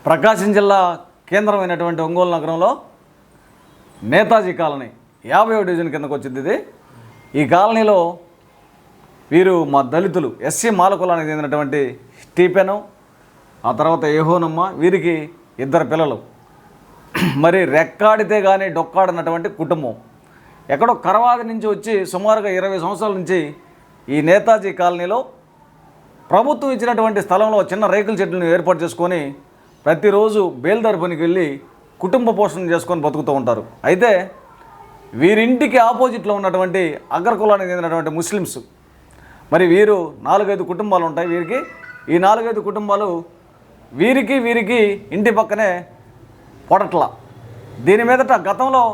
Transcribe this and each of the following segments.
ప్రకాశం జిల్లా కేంద్రమైనటువంటి ఒంగోలు నగరంలో Netaji colony 50వ division కిందకు వచ్చింది ఇది. ఈ కాలనీలో వీరు మా దళితులు ఎస్సీ మాల కులానికి చెందినటువంటి స్టీఫెను, ఆ తర్వాత యెహోనమ్మ, వీరికి 2 పిల్లలు. మరి రెక్కాడితే కానీ డొక్కాడనటువంటి కుటుంబం. ఎక్కడో కరవాది నుంచి వచ్చి సుమారుగా 20 సంవత్సరాల నుంచి ఈ నేతాజీ కాలనీలో ప్రభుత్వం ఇచ్చినటువంటి స్థలంలో చిన్న రేకుల చెట్లను ఏర్పాటు చేసుకొని ప్రతిరోజు బేల్దారి పనికి వెళ్ళి కుటుంబ పోషణ చేసుకొని బతుకుతూ ఉంటారు. అయితే వీరింటికి ఆపోజిట్లో ఉన్నటువంటి అగ్రకులానికి చెందినటువంటి ముస్లిమ్స్, మరి వీరు 4-5 కుటుంబాలు ఉంటాయి వీరికి. ఈ 4-5 కుటుంబాలు వీరికి ఇంటి పక్కనే పొడట్ల. దీని మీదట గతంలో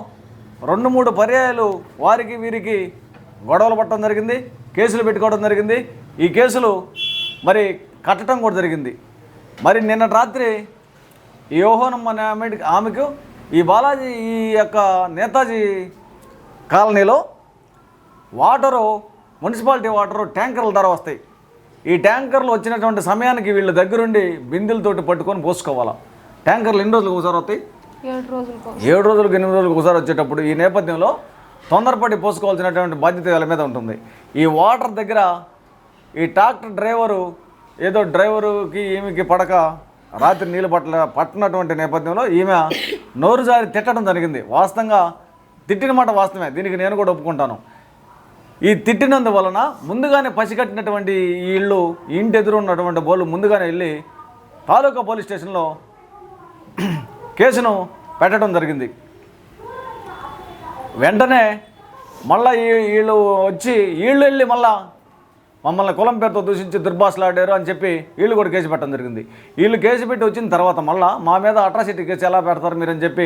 2-3 పర్యాయాలు వారికి వీరికి గొడవలు పట్టడం జరిగింది, కేసులు పెట్టుకోవడం జరిగింది. ఈ కేసులు మరి కట్టడం కూడా జరిగింది. మరి నిన్న రాత్రి ఈ యెహోనమ్మ అనే ఆమెకు ఈ బాలాజీ ఈ యొక్క నేతాజీ కాలనీలో వాటరు, మున్సిపాలిటీ వాటరు ట్యాంకర్ల ద్వారా వస్తాయి. ఈ ట్యాంకర్లు వచ్చినటువంటి సమయానికి వీళ్ళ దగ్గరుండి బిందెలతోటి పట్టుకొని పోసుకోవాలా. ట్యాంకర్లు ఎన్ని రోజులకు ఒకసారి వస్తాయి? 7 రోజులకు 8 రోజులకు ఒకసారి వచ్చేటప్పుడు ఈ నేపథ్యంలో తొందరపడి పోసుకోవాల్సినటువంటి బాధ్యత వీళ్ళ మీద ఉంటుంది. ఈ వాటర్ దగ్గర ఈ ట్రాక్టర్ డ్రైవరు ఏదో డ్రైవరుకి ఈమెకి పడక రాత్రి నీళ్ళు పట్టినటువంటి నేపథ్యంలో ఈమె నోరు జారి తిట్టడం జరిగింది. వాస్తవంగా తిట్టిన మాట వాస్తవమే, దీనికి నేను కూడా ఒప్పుకుంటాను. ఈ తిట్టినందువలన ముందుగానే పసిగట్టినటువంటి ఈ ఇళ్ళు, ఇంటి ఎదురు ఉన్నటువంటి బోళ్ళు ముందుగానే వెళ్ళి తాలూకా పోలీస్ స్టేషన్లో కేసును పెట్టడం జరిగింది. వెంటనే మళ్ళీ వీళ్ళు వచ్చి వీళ్ళు వెళ్ళి మళ్ళా మమ్మల్ని కులం పేరుతో దూషించి దుర్భాషలాడారు అని చెప్పి వీళ్ళు కూడా కేసు పెట్టడం జరిగింది. వీళ్ళు కేసు పెట్టి వచ్చిన తర్వాత మళ్ళీ మా మీద అట్రాసిటీ కేసు ఎలా పెడతారు మీరని చెప్పి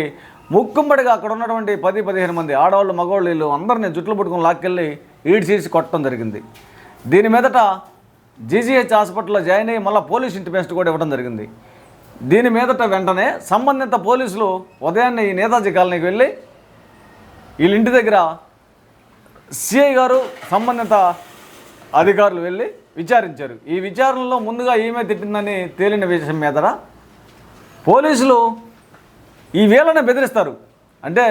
ముక్కుంబడిగా అక్కడ ఉన్నటువంటి 10-15 మంది ఆడవాళ్ళు మగవాళ్ళు వీళ్ళు అందరినీ జుట్లు పట్టుకుని లాక్కెళ్ళి ఈడ్చేసి కొట్టడం జరిగింది. దీని మీదట జీజీహెచ్ హాస్పిటల్లో జాయిన్ అయ్యి మళ్ళీ పోలీస్ ఇంటిమేషన్ కూడా ఇవ్వడం జరిగింది. దీని మీదట వెంటనే సంబంధిత పోలీసులు ఉదయాన్నే ఈ నేతాజీ కాలనీకి వెళ్ళి వీళ్ళ ఇంటి దగ్గర సిఐ గారు సంబంధిత అధికారులు వెళ్ళి విచారించారు. ఈ విచారణలో ముందుగా ఈమె తిట్టిందని తేలిన విషయం మీదట పోలీసులు ఈ వేళనే బెదిరిస్తారు. అంటే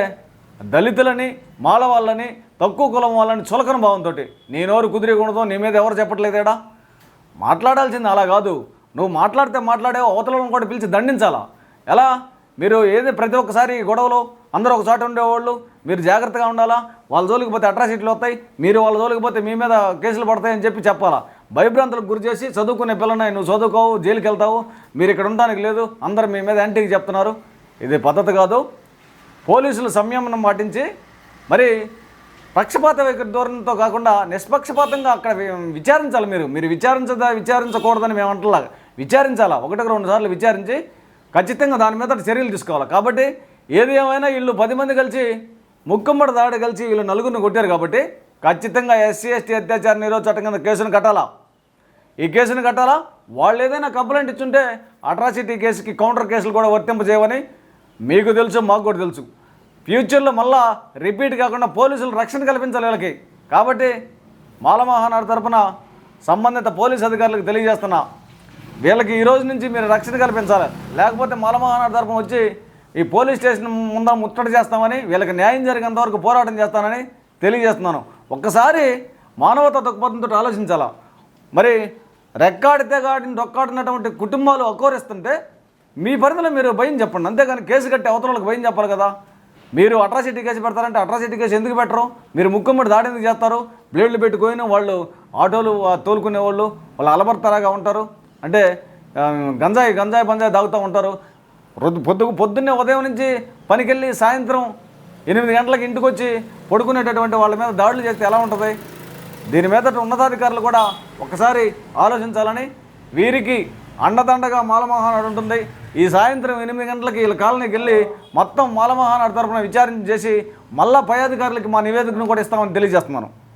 దళితులని, మాల వాళ్ళని, తక్కువ కులం వాళ్ళని చులకన భావంతో నీ నోరు కుదిరికూడదు, నీ మీద ఎవరు చెప్పట్లేదేడా, మాట్లాడాల్సింది అలా కాదు, నువ్వు మాట్లాడే అవతలను కూడా పిలిచి దండించాలా. ఎలా మీరు ప్రతి ఒక్కసారి గొడవలు అందరూ ఒక చోట ఉండేవాళ్ళు, మీరు జాగ్రత్తగా ఉండాలా, వాళ్ళ జోలికి పోతే అట్రాసిటీలు వస్తాయి, మీరు వాళ్ళ జోలికి పోతే మీ మీద కేసులు పడతాయని చెప్పాలా. భయభ్రాంతులకు గురి చేసి చదువుకునే పిల్లన్నాయి, నువ్వు చదువుకోవు, జైలుకి వెళ్తావు, మీరు ఇక్కడ ఉండడానికి లేదు, అందరు మీ మీద యాంటీకి చెప్తున్నారు, ఇది పద్ధతి కాదు. పోలీసులు సంయమనం పాటించి మరి పక్షపాత ధోరణితో కాకుండా నిష్పక్షపాతంగా అక్కడ విచారించాలి. మీరు విచారించకూడదని మేము అంటలా, విచారించాలా, 1-2 సార్లు విచారించి ఖచ్చితంగా దాని మీద చర్యలు తీసుకోవాలి. కాబట్టి ఏది ఏమైనా వీళ్ళు 10 మంది కలిసి ముక్కుమ్మడి దాడి కలిసి వీళ్ళు 4గురిని కొట్టారు. కాబట్టి ఖచ్చితంగా SC/ST అత్యాచార నిరోధక చట్టం కింద కేసును కట్టాలా. ఈ కేసును కట్టాలా. వాళ్ళు ఏదైనా కంప్లైంట్ ఇచ్చుంటే అట్రాసిటీ కేసుకి కౌంటర్ కేసులు కూడా వర్తింపజేయమని మీకు తెలుసు, మాకు కూడా తెలుసు. ఫ్యూచర్లో మళ్ళా రిపీట్ కాకుండా పోలీసులు రక్షణ కల్పించాలి వీళ్ళకి. కాబట్టి మాల మహానాడు తరఫున సంబంధిత పోలీస్ అధికారులకు తెలియజేస్తున్నా, వీళ్ళకి ఈ రోజు నుంచి మీరు రక్షణ కల్పించాలి. లేకపోతే మాల మహానాడు తరఫున వచ్చి ఈ పోలీస్ స్టేషన్ ముందర ముట్టడి చేస్తామని, వీళ్ళకి న్యాయం జరిగేంత వరకు పోరాటం చేస్తానని తెలియజేస్తున్నాను. ఒక్కసారి మానవతా దృక్పథంతో ఆలోచించాలా. మరి రెక్కాడితే గాడిని డొక్కాడినటువంటి కుటుంబాలు అకోరిస్తుంటే మీ పరిధిలో మీరు భయం చెప్పండి, అంతేగాని కేసు కట్టి అవతలకు భయం చెప్పాలి కదా. మీరు అట్రాసిటీ కేసు పెడతారంటే అట్రాసిటీ కేసు ఎందుకు పెట్టరు? మీరు ముక్కుమ్మడి దాడి ఎందుకు చేస్తారు? బ్లేడ్లు పెట్టుకొని వాళ్ళు ఆటోలు తోలుకునే వాళ్ళు అలబర్తరాగా ఉంటారు. అంటే గంజాయి బంజాయి తాగుతూ ఉంటారు. పొద్దున్నే ఉదయం నుంచి పనికి వెళ్ళి సాయంత్రం 8 గంటలకు ఇంటికి వచ్చి పడుకునేటటువంటి వాళ్ళ మీద దాడులు చేస్తే ఎలా ఉంటుంది? దీని మీద ఉన్నతాధికారులు కూడా ఒకసారి ఆలోచించాలని, వీరికి అండదండగా మాల మహానాడు ఉంటుంది. ఈ సాయంత్రం 8 గంటలకి వీళ్ళ కాలనీకి వెళ్ళి మొత్తం మాల మహానాడు తరఫున విచారణ చేసి మళ్ళా పై అధికారులకి మా నివేదికను కూడా ఇస్తామని తెలియజేస్తున్నాను.